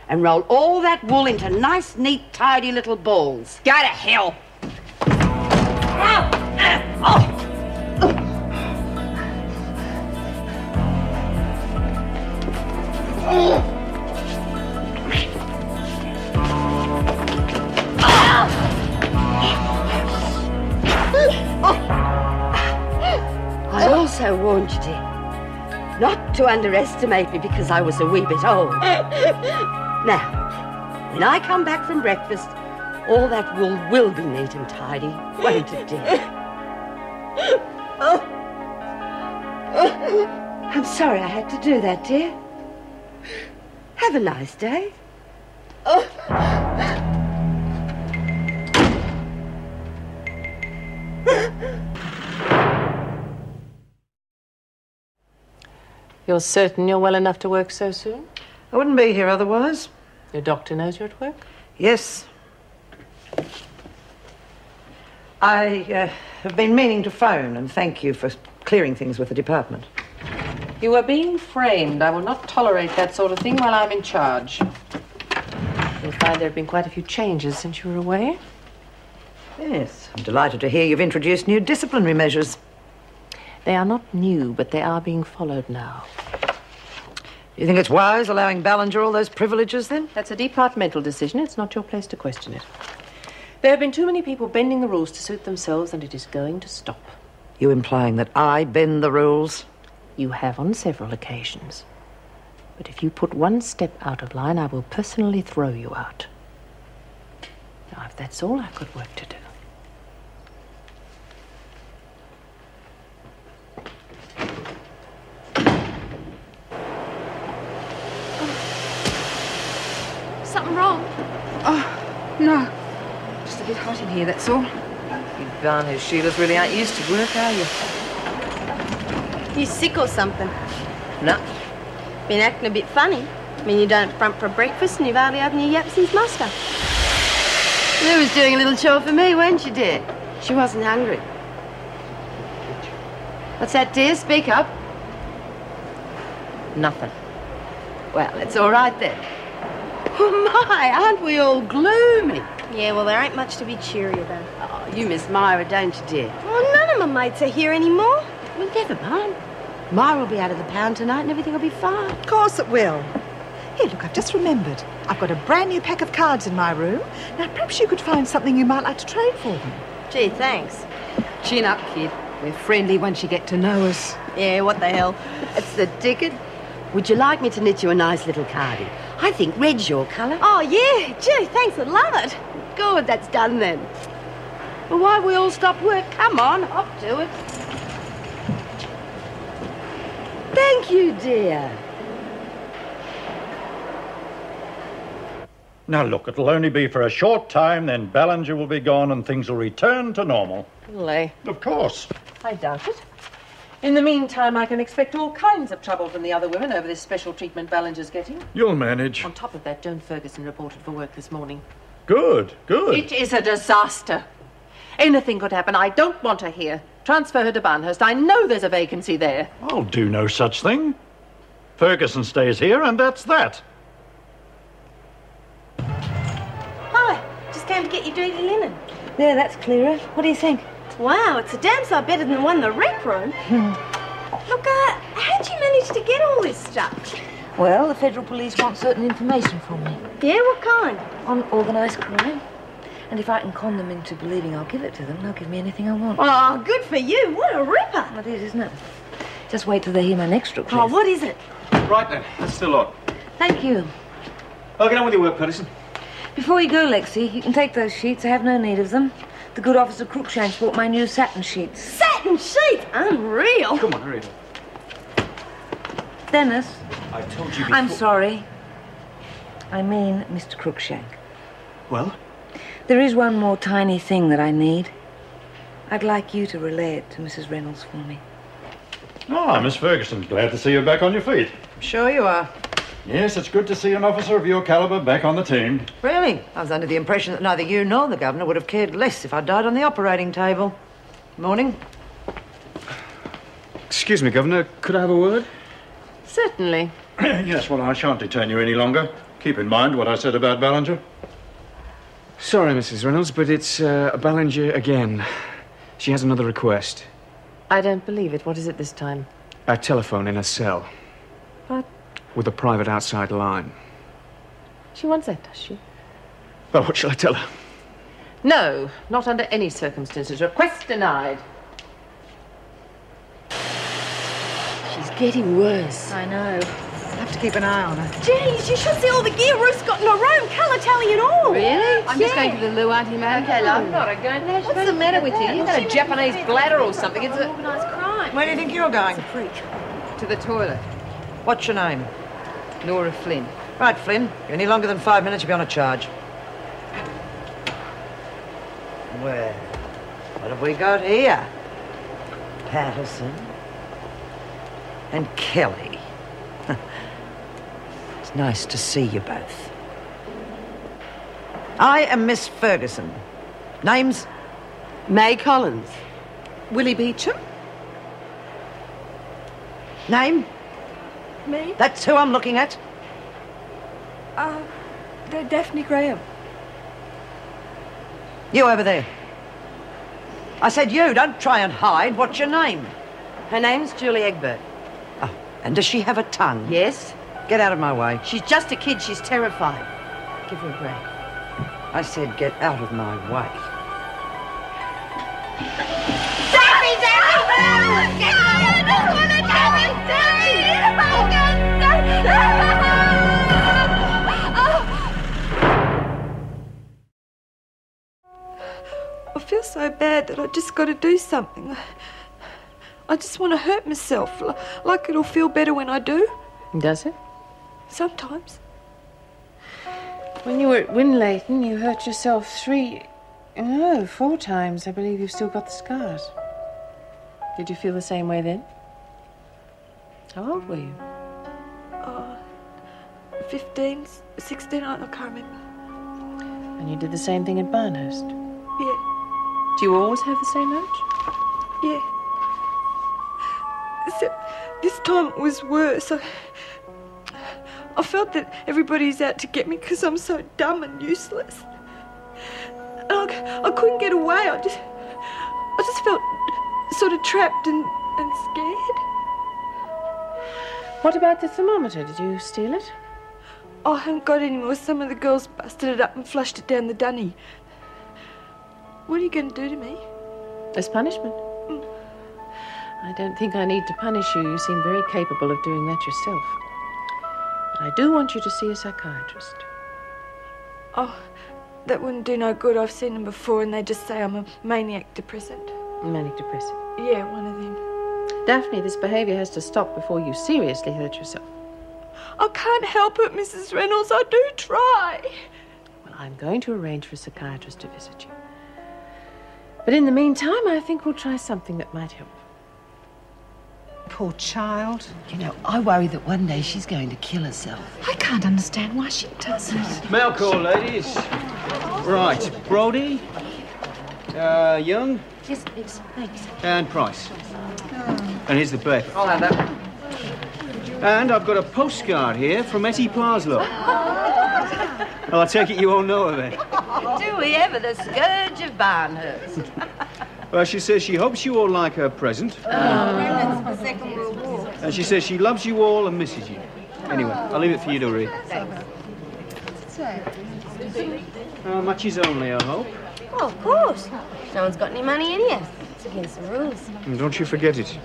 and roll all that wool into nice, neat, tidy little balls. Go to hell! I also warned you, dear, not to underestimate me because I was a wee bit old. Now, when I come back from breakfast, all that wool will be neat and tidy, won't it, dear? I'm sorry I had to do that, dear. Have a nice day. You're certain you're well enough to work so soon? I wouldn't be here otherwise. Your doctor knows you're at work? Yes. I have been meaning to phone and thank you for clearing things with the department. You are being framed. I will not tolerate that sort of thing while I'm in charge. You'll find there have been quite a few changes since you were away. Yes, I'm delighted to hear you've introduced new disciplinary measures. They are not new, but they are being followed now. Do you think it's wise allowing Ballinger all those privileges, then? That's a departmental decision. It's not your place to question it. There have been too many people bending the rules to suit themselves, and it is going to stop. You implying that I bend the rules? You have on several occasions. But if you put one step out of line, I will personally throw you out. Now, if that's all, I've got work to do. Something wrong? Oh, no. Just a bit hot in here, that's all. You darn Sheilas really aren't used to work, are you? You sick or something? No. Been acting a bit funny. I mean, you don't front for breakfast and you've hardly opened your yap since muster. You was doing a little chore for me, weren't you, dear? She wasn't hungry. What's that, dear? Speak up. Nothing. Well, it's all right then. Oh, my, aren't we all gloomy? Yeah, well, there ain't much to be cheery about. Oh, you miss Myra, don't you, dear? Well, none of my mates are here anymore. Well, never mind. Myra will be out of the pound tonight and everything will be fine. Of course it will. Here, look, I've just remembered. I've got a brand new pack of cards in my room. Now, perhaps you could find something you might like to trade for them. Gee, thanks. Chin up, kid. We're friendly once you get to know us. Yeah, what the hell? That's the ticket. Would you like me to knit you a nice little cardie? I think red's your colour. Oh, yeah. Gee, thanks. I'd love it. Good, that's done then. Well, why we all stop work? Come on, hop to it. Thank you, dear. Now, look, it'll only be for a short time, then Ballinger will be gone and things will return to normal. Will they? Of course. I doubt it. In the meantime, I can expect all kinds of trouble from the other women over this special treatment Ballinger's getting. You'll manage. On top of that, Joan Ferguson reported for work this morning. Good, good. It is a disaster. Anything could happen. I don't want her here. Transfer her to Barnhurst. I know there's a vacancy there. I'll do no such thing. Ferguson stays here, and that's that. Hi. Just came to get your dirty linen. There, that's clearer. What do you think? Wow, it's a damn sight better than the one in the rec room. Look, how'd you manage to get all this stuff? Well, the federal police want certain information from me. Yeah, what kind? On organised crime. And if I can con them into believing I'll give it to them, they'll give me anything I want. Oh, good for you. What a ripper. Well, it is, isn't it? Just wait till they hear my next strip. Oh, what is it? Right then, that's the lot. Thank you. I'll get on with your work, Patterson. Before you go, Lexi, you can take those sheets. I have no need of them. The good officer Cruikshanks bought my new satin sheets. Satin sheets? Unreal. Come on, hurry up. Dennis. I told you before. I'm sorry. I mean Mr. Cruikshank. Well? There is one more tiny thing that I need. I'd like you to relay it to Mrs. Reynolds for me. Ah, Miss Ferguson, glad to see you back on your feet. I'm sure you are. Yes, it's good to see an officer of your caliber back on the team. Really? I was under the impression that neither you nor the Governor would have cared less if I died on the operating table. Morning. Excuse me, Governor, could I have a word? Certainly. Yes, well, I shan't detain you any longer. Keep in mind what I said about Ballinger. Sorry, Mrs. Reynolds, but it's Ballinger again. She has another request. I don't believe it. What is it this time? A telephone in a cell. What? With a private outside line. She wants that, does she? Well, what shall I tell her? No, not under any circumstances. Request denied. She's getting worse. I know. I'll have to keep an eye on her. Geez, you should see all the gear Ruth's got in her room, colour tally and all. Really? I'm just going to the loo, Auntie Madam. Okay, love. I'm not going there. What's the matter with you? You've got a Japanese bladder or something. It's a... Organised crime. Where do you think you're going? To the toilet. What's your name? Laura Flynn. Right, Flynn. Any longer than 5 minutes, you'll be on a charge. Well, what have we got here? Patterson and Kelly. It's nice to see you both. I am Miss Ferguson. Names? May Collins. Willie Beecham? Name? Me? That's who I'm looking at. Daphne Graham. You over there. I said you, don't try and hide. What's your name? Her name's Julie Egbert. Oh, and does she have a tongue? Yes? Get out of my way. She's just a kid. She's terrified. Give her a break. I said get out of my way. I feel so bad that I just got to do something. I just want to hurt myself. Like it'll feel better when I do. Does it? Sometimes. When you were at Winlayton, you hurt yourself 4 times. I believe you've still got the scars. Did you feel the same way then? How old were you? 15, 16, I can't remember. And you did the same thing at Barnhurst. Yeah, Do you always have the same urge? yeah. Except this time it was worse. I felt that everybody's out to get me because I'm so dumb and useless. And I couldn't get away. I just felt sort of trapped and scared. What about the thermometer? Did you steal it? I haven't got any more. Some of the girls busted it up and flushed it down the dunny. What are you going to do to me? As punishment? I don't think I need to punish you. You seem very capable of doing that yourself. But I do want you to see a psychiatrist. Oh, that wouldn't do no good. I've seen them before and they just say I'm a maniac depressant. Manic depressive. Yeah, one of them. Daphne, this behaviour has to stop before you seriously hurt yourself. I can't help it, Mrs. Reynolds. I do try. Well, I'm going to arrange for a psychiatrist to visit you. But in the meantime, I think we'll try something that might help. Poor child. You know, I worry that one day she's going to kill herself. I can't understand why she doesn't. Mail call, ladies. Right, Brodie, Young, Yes, please. Thanks. and Price. And here's the bet. I'll have that. And I've got a postcard here from Etty Parslow. Well, I take it you all know her then. Do we ever? The scourge of Barnhurst. Well, she says she hopes you all like her present. And she says she loves you all and misses you. Anyway, I'll leave it for you to read. Matches only, I hope. Oh, of course. No one's got any money in here. It's against the rules. And don't you forget it.